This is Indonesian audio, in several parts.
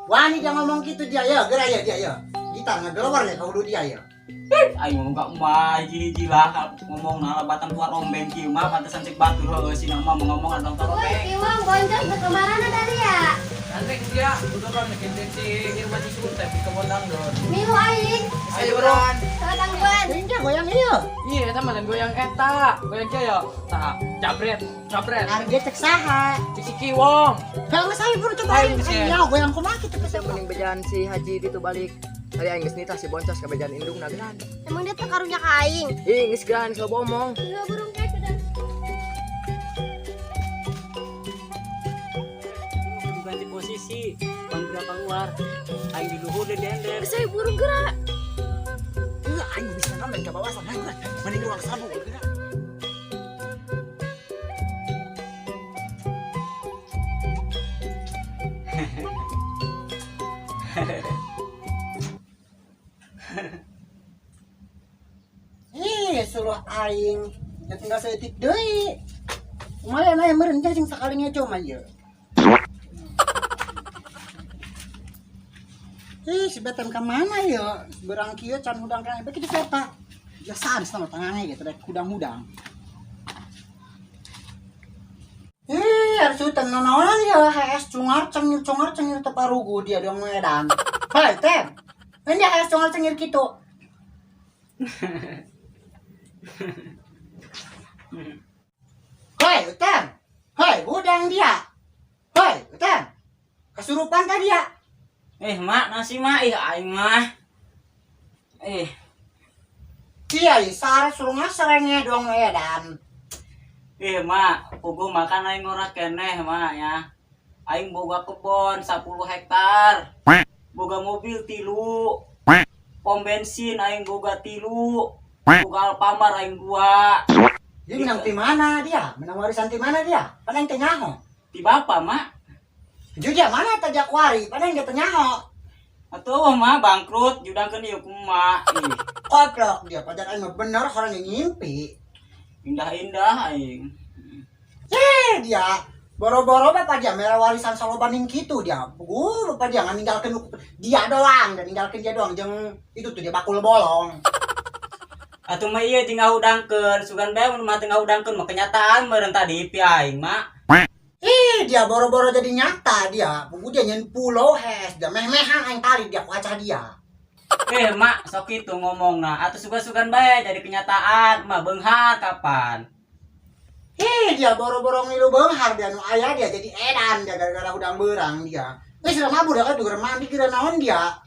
Wani jangan ngomong gitu dia ya, gerak ya dia ya. Gitar ngegelor ya kau dulu dia ya. Ayo enggak mah hiji lah ngomong nalabatan tua rombeng kieu mah pantesan cek batur heueuh si mah ngomong adong tua Woi, rombeng. Iwang boncos ke kemana dari ya? Nanti dia udah kan bikin si Irma Cisur tapi kebondang dong. Milu aing, Ayo Bron. salah tangguan. Ini goyang iya. Iya, eta mah dan goyang eta. Goyang kieu ya. Tah, jabret, jabret. Harga cek saha. Ciki Kiwong. Kalau saya baru cobain. Ayo goyang kumaha kita Yang mending bejaan si Haji itu balik. Hari aing geus nitah si boncos ka bejaan indung na geran. Emang dia tuh karunya ke aing. Ih, geus geran geus loba omong. Iya burung kayak udah. Ganti posisi, panggil keluar. Aing di luhur di dender. Saya burung gerak. Enggak ayo bisa ngamen ke bawah sana. Mending ruang sabu. Suruh aing ya tinggal setik deui. Lumayan aya meureun teh sing sakalinya cuma ieu. Si Betem ke mana ya? Berang kieu can hudang kana begitu siapa? Biasaan sama tangangnya gitu rek hudang-hudang. Harus utan naon ya HS cungar cengir teparugu dia dong Medan. Hei, Tem. Ini HS cungar cengir kitu. Hei, Tem. Hei, hudang dia. Hei, Tem. Kesurupan tadi ya. Mak nasi mah aing mah. Iya, sare suruh ngasrengnya dong Medan. Mak, pugu makan aing ora keneh mah ya. Aing boga kebon 10 hektar. Boga mobil 3. Pom bensin aing boga 3. Boga Alfamart aing 2. Dia menang di mana dia? Menang warisan di mana dia? Padahal teh nyaho. Ti bapa mak. Juga mana teh jakwari? Padahal teh nyaho. Atuh mah bangkrut judangkeun ieu kumaha. Koplok dia padahal aing mah bener orang yang ngimpi. Indah-indah aing. Dia boro-boro bapak dia merah warisan salobaning gitu dia. Bapak dia ninggalkeun dia doang dan ninggalkeun dia doang jeung itu tuh dia bakul bolong. Atuh mah ieu tinggal udangkeun, sugan bae mun mah tinggal udangkeun mah kenyataan meureun tadi pi aing mah. Dia boro-boro jadi nyata dia. Buku dia nyen pulau hes, dia meh-mehan aing kali dia kuaca dia. Mak, sok itu ngomongna. Atuh sugan-sugan bae jadi kenyataan mah beunghar kapan. Dia boro-boro ngilu beunghar dia nu aya dia jadi edan dia gara-gara udang beurang dia. Geus mah budak atuh keur mandi kira naon dia.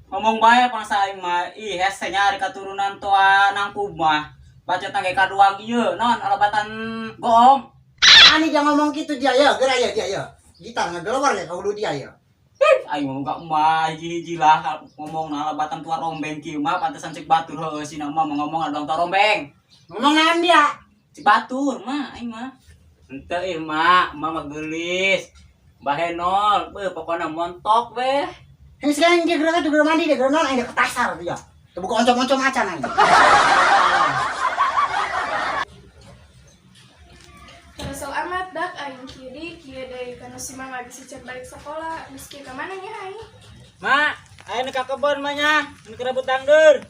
Ngomong bae pangsa aing mah, hese nyari katurunan tua nangkub mah. Bacot ge kaduang ieu, naon alabatan goong. Ani jangan ngomong gitu dia ya, gerak ya dia ya. Gitar ngegelor ya kau dulu dia ya. Aing enggak mah hiji-hiji lah ngomong alabatan tua rombeng kieu mah pantesan cek batur heueuh si mah ngomong adong tua rombeng. Ngomong naon dia? Cek batur mah aing mah. Henteu mak gelis. Bahenol, pokona montok weh. Ini sekarang dia gerak tuh gerak mandi dia gerak naon aing ketasar dia. Teu buka oncom-oncom acan aing. Kesel amat dak aing kiri deui kana si mama bisa cek balik sekolah meski ke mana nya aing. Mak, ayo ka kebon mah nya, nu kerebut dangdur.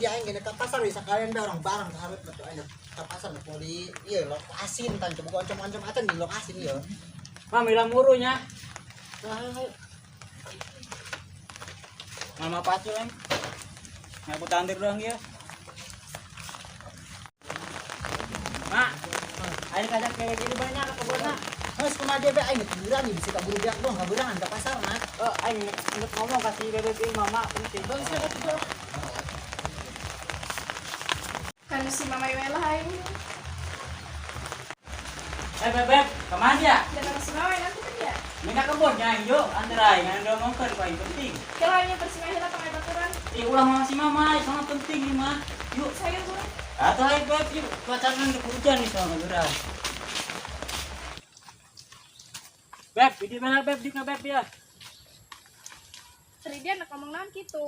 Dia aing gini ke pasar bisa kalian da orang bareng harus betul aing ke pasar poli ieu lokasi entan coba oncom-oncom acan di lokasi ieu. Mah mila muru nya. Mama pacu eng. Ngebut dangdur doang ya. Mak, ayo kajak kayak gini banyak ke kebunna. Geus kumaha dia be aing tiduran bisa kaburu biak doang kaberangan ke pasar mah. Aing ngomong kasih bebek ini mama penting. Kana si mama we lah aing. Bebek, kemana dia? Dan kana si mama nanti kerja. Minta kebunnya, yuk anterai, yang udah mau kan paling penting. Kelanya bersih heula pakai baturan. Ulah sama si mama, sangat penting nih mah. Yuk, Saya burung. atau ayo beb, yuk pacaran hujan nih sama gerak. Beb, ini mana beb, dik beb ya. Seri dia nak ngomong naon kitu.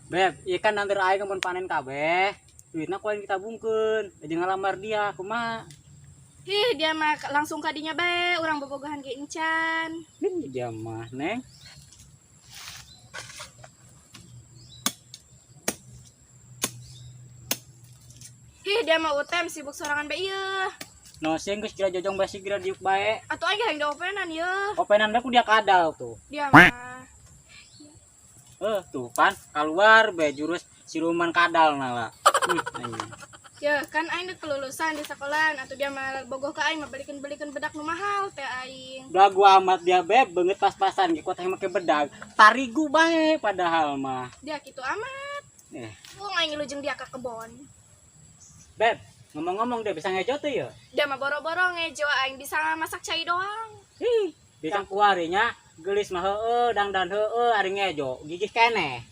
Beb, ikan nanti aing kemun panen kabeh. Duitna kuain kita bungkeun, jadi ngalamar dia kumaha. Dia mah langsung kadinya bae, urang bobogohan ge encan. Dia mah neng. Dia mah utem sibuk sorangan bae ieu. No sing geus kira jojong basi kira diuk bae. Atuh aing hayang diopenan ieu. Openan ku dia kadal tuh. Dia mah. Tuh kan keluar bae jurus siluman kadal nala. Ya kan aing udah kelulusan di sekolah, atuh dia mah bogoh ka aing mah balikeun bedak nu mahal teh aing. Belagu amat dia beb banget pas-pasan ge teh make bedag. Tarigu bae padahal mah. Dia kitu amat. Wong aing ngelujeng dia ka kebon. Beb, ngomong-ngomong dia bisa ngejo tuh ya? Dia mah boro-boro ngejo aing bisa masak cai doang. Bisa kuarinya gelis mah heueuh, dangdan heueuh ari ngejo, gigih keneh.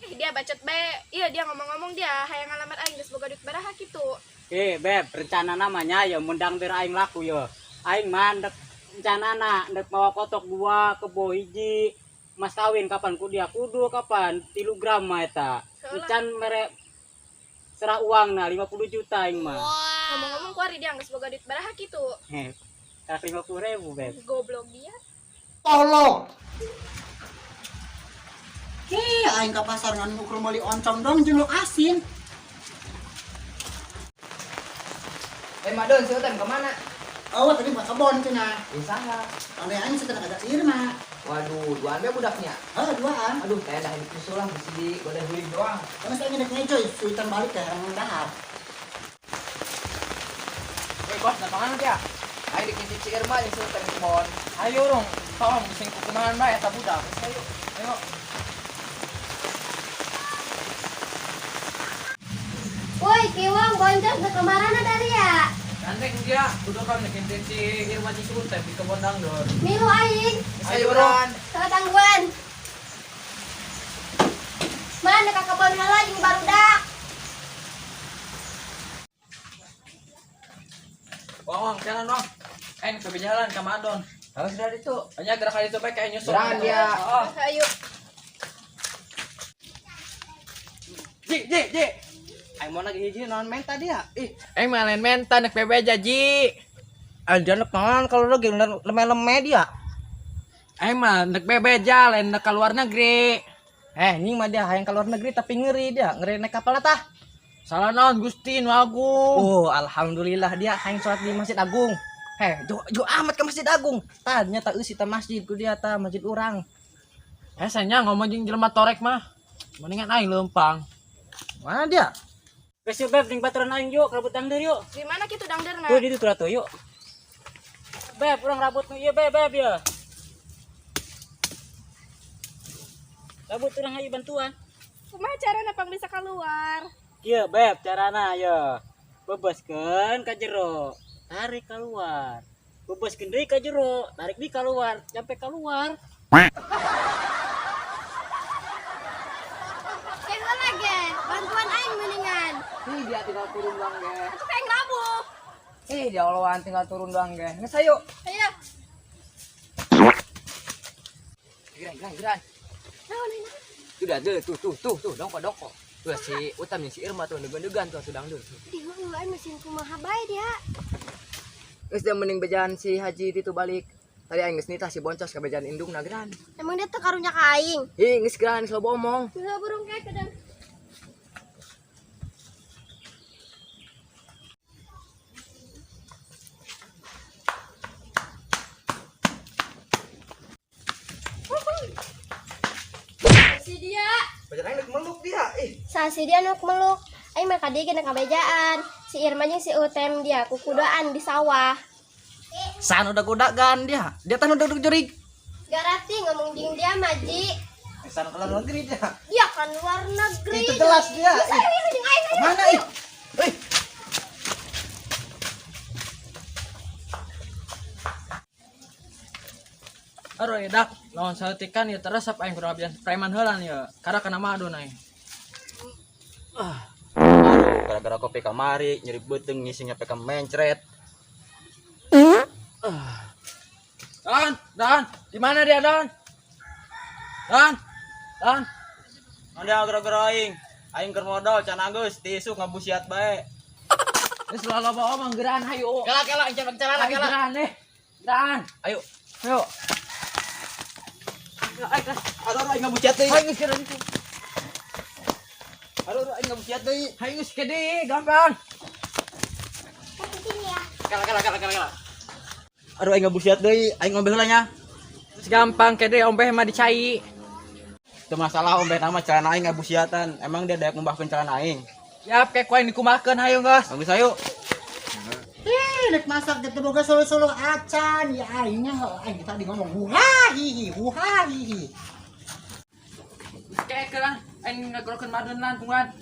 Dia bacot bae. Iya dia ngomong-ngomong dia hayang ngalamat aing geus boga duit baraha kitu. Beb, rencana namanya ya mundang bir aing laku ya. Aing mah ndek rencanana ndek bawa kotok 2 kebo hiji. Mas kawin kapan ku dia kudu kapan 3 gram mah eta. Encan mere serah uang nah 50 juta aing mah. Ngomong-ngomong kuari dia geus boga duit baraha kitu. Kayak 50.000 beb. Goblok dia. Tolong. Aing ke pasar ngan ngukur meli oncom dong jeung luk asin. Madon, si Utem kemana? Oh, tadi buat kebon cenah. Di sana. Ane aing sedang ada si Irma. Waduh, duaan be budaknya. Duaan. Aduh, kayak dah hidup susul lah, mesti di goda huling doang. Karena saya ngedek ngejoy, suitan balik ke yang dahar. Bos, nah pangan dia. Ayo dikintip si Irma yang suruh ke kebon. Ayo dong, tolong sing kukenahan bae eta budak. Ayo. Ayo. Woi, Kiwang, boncos ke kemana dari ya? Gandeng dia, udah kan ngintip si Irma Cisuntep di kebon dangdut. Milu aing, Ayo dong. salah tangguan. Mana ke kebon heula jeung barudak. Wang, jalan dong. Ke jalan ke Madon. Harus dari itu. Hanya gerak kali itu baik kayak nyusul. Jalan dia. Oh. Ayo. Ji. Ayo mau lagi hiji non main tadi ya. Main menta nek bebe jaji. Anjir non kalau lagi leme-leme dia. Mah nek bebe jalan nek ke luar negeri. Ini mah dia hayang ke luar negeri tapi ngeri dia. Ngeri naik kapal tah. Salah naon Gusti nu agung. Oh, alhamdulillah dia hayang sholat di Masjid Agung. Jo amat ke Masjid Agung. Tanya tak eusi ta masjid ku dia ta masjid urang. Sanya ngomong jeung jelema torek mah. Mendingan aing lempang. Mana dia? Geus yuk beb ning baturan aing yuk, rabut dangdeur yuk. Di mana kitu dangdeurna? Tuh di ditu atuh yuk. Beb, urang rabut nu ieu beb ya. Rabut urang hayu bantuan. Kumaha carana pang bisa keluar? Iya beb, carana ya. Bebaskeun ka jero, tarik keluar. Bebaskeun deui ka jero, tarik deui keluar, sampai keluar. Kayak lagi, bantuan aing mendingan. Dia tinggal turun doang ge. Aku kayak ngelabuh. Dia Allahan tinggal turun doang ge. Nges ayo. Ayo. Giran. Sudah tuh dongko. Tuh si Utam nih si Irma tuh degan tuh sedang dulu. Di mana mesin kumaha bae dia? Geus dia mending bejaan si Haji itu balik. Tadi aing geus nitah si boncos ka bejaan indung na geran. Emang dia teh karunya ka aing. Geus geran geus loba omong. Bisa burung kayak kedang. Si dia. Bejaan aing meluk dia. Si dia nuk meluk. Aing mah kadieu kena kabejaan. Si Irma jeung si Utem dia kukudaan di sawah. San udah godagan dia. Dia tan udah jurig. Garati ngomong jeung dia maji. San ke luar negeri dia. Dia kan luar negeri. Itu jelas dia. Saya jeung aing. Mana ih? Aduh edak, lawan saletikan ya teresap aing kurang abian preman heulan ya. Karena kana Madon aing. Aduh, gara-gara kopi kamari, nyeri beteng ngisinya peka mencret. Dan, di mana dia Dan? Anda gara-gara aing. Aing keur modal can Agus, tisu ngabusiat bae. Wis lo bawa mang geran hayu. Kela incar bicara Ayo geran deh. Geran. Ayo. Ayo. Aduh, aing ngabuciat deui. Hayu geus geran itu. Aduh, aing ngabuciat deui. Hayu geus gede, gampang. Kela. Aduh, aing ngabuciat deui. Aing ngombe heula nya. Geus gampang kede ombeh mah dicai. Teu masalah ombe nama celana aing ngabusiatan. Emang dia daek ngumbahkeun celana aing. Siap kek wae dikumakeun hayu geus. Bagus ayo. Nek masak gitu boga solo-solo acan ya aingnya aing tadi ngomong huha hihi. Kek geran aing ngagorokeun madun lan tungguan.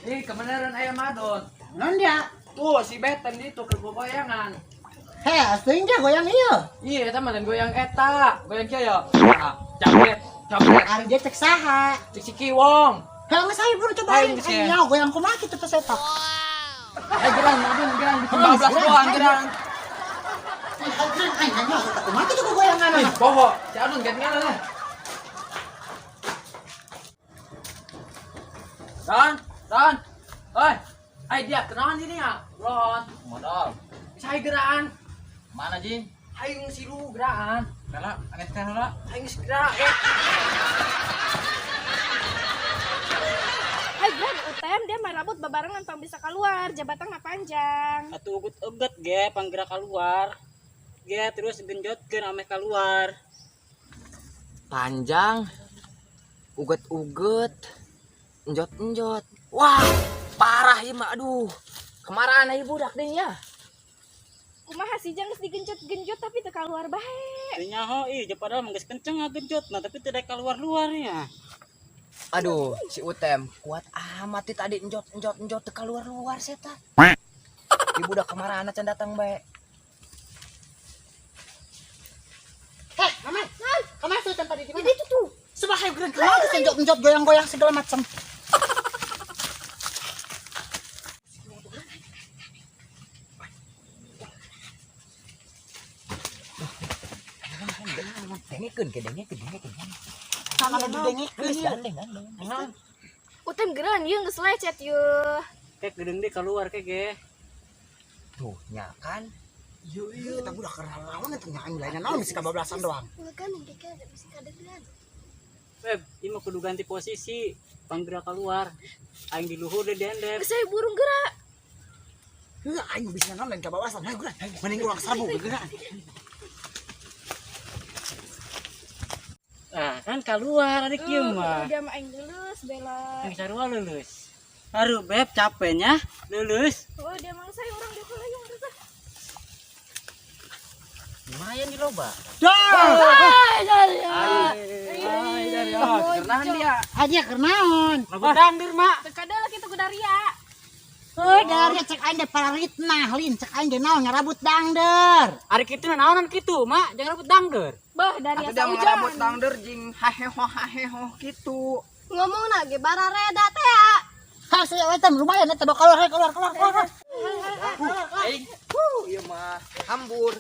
Kebenaran aya madun. Non dia. Tuh si Beten itu ke goyangan. He, asing dia goyang ieu. Iya, eta mah lain goyang eta. Goyang kieu ya. Nah, Jabret. Ari dia cek saha. Cik si Kiwong. Kalau nggak saya pun cobain. Aing sih. Aing goyang kumaha kitu teh setak. Geran madun geran di 15 doang geran. Aing nanya kumaha kitu goyangan. Poho, si Adun gantian lah. Dan. Oi. Ai dia kenaon ini ya? Ron. Modal. Bisa geran. Mana Jing? Hayu silu geran. Kela, angkat heula. Hayu gerak. Hai Gran, UTM dia main rambut babarengan pang bisa keluar, jabatan mah panjang. Atuh ugut-ugut ge panggerak keluar. Ge terus genjotkeun ameh keluar. Panjang. Uget-uget. Enjot-enjot. Wah, parah ieu mah aduh. Kemarahan ieu budak deh ya. Kumaha sih geus digenjot-genjot tapi teu keluar bae. Teu nyaho ih, padahal mah geus kenceng genjotna tapi teu daek keluar-luarnya. Aduh, si Utem kuat amat tadi enjot teu keluar setan. Ibu udah kemarahan can datang bae. Heh, Mama. Kemana tuh tadi di mana? Itu tuh. Coba hayu geran keluar genjot goyang-goyang segala macam. Dengekeun. Sama dengikeun. Gandeng. UTM geran ieu geus lecet yeuh. Kek gedeng deh keluar kek ge. Tuh, nya kan. Iya, kita budak kenal lawan itu nyaang lainnya naon bisa kabablasan doang. Kan engke bisa kadegan. Beb, ieu mah kudu ganti posisi. Panggerak keluar. Aing di luhur deh diender. Geus aya burung gerak. Heuh, aing bisa naon lain kabablasan. Hayu geran. Mending urang sabu geran. Ah, kan keluar adik ieu mah. Udah mah aing lulus bela. Aing sarua lulus. Aduh, Beb, capeknya lulus. Oh, dia mang saya orang dia yang rasa. Lumayan di loba. Ay, Dari kerenan dia. Aja kernaon. Rambut dangdir, Mak. Tekada lah kita gudaria. Dari cek aing de pararitnah lin cek aing de naon ngarabut dangder. Ari kitu naonan kitu, Mak. Jangan rambut dangdir. Bah, dari Atuh asa da ngarabut hujan. dangder jing haheho gitu. Ngomong ge barareda teh ya. Ha saya wetan lumayan eta keluar. Aing. Ieu mah hambur.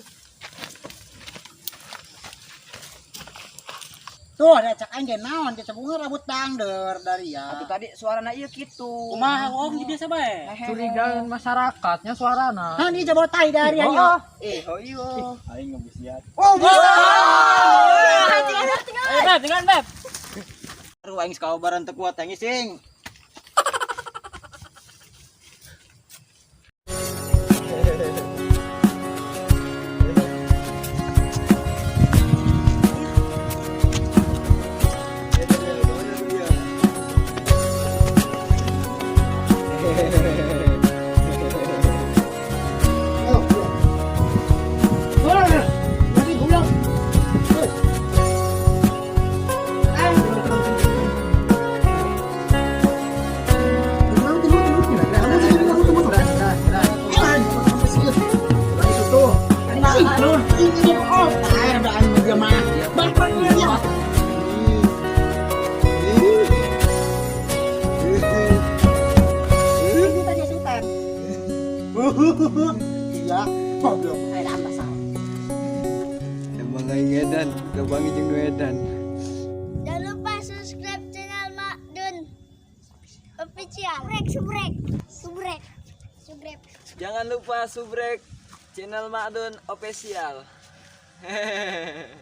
Tuh ada cek aing de naon cek bunga rambut dangder dari ya. Atuh tadi suarana ieu kitu. Kumaha wong jadi biasa bae. Curigaan masyarakatnya suarana. Nah dia jabotai dari ayo. Iyo. Aing ngebusiat. Oh bisa. Beb, tinggal Beb. Aduh aing sakabaran teu kuat aing sing. Iya, goblok. Ada apa salah? Emang aing edan, gabangi jeung nu edan. Jangan lupa subscribe channel Mak Dun Official. Jangan lupa subrek channel Makdun official. Hehehe.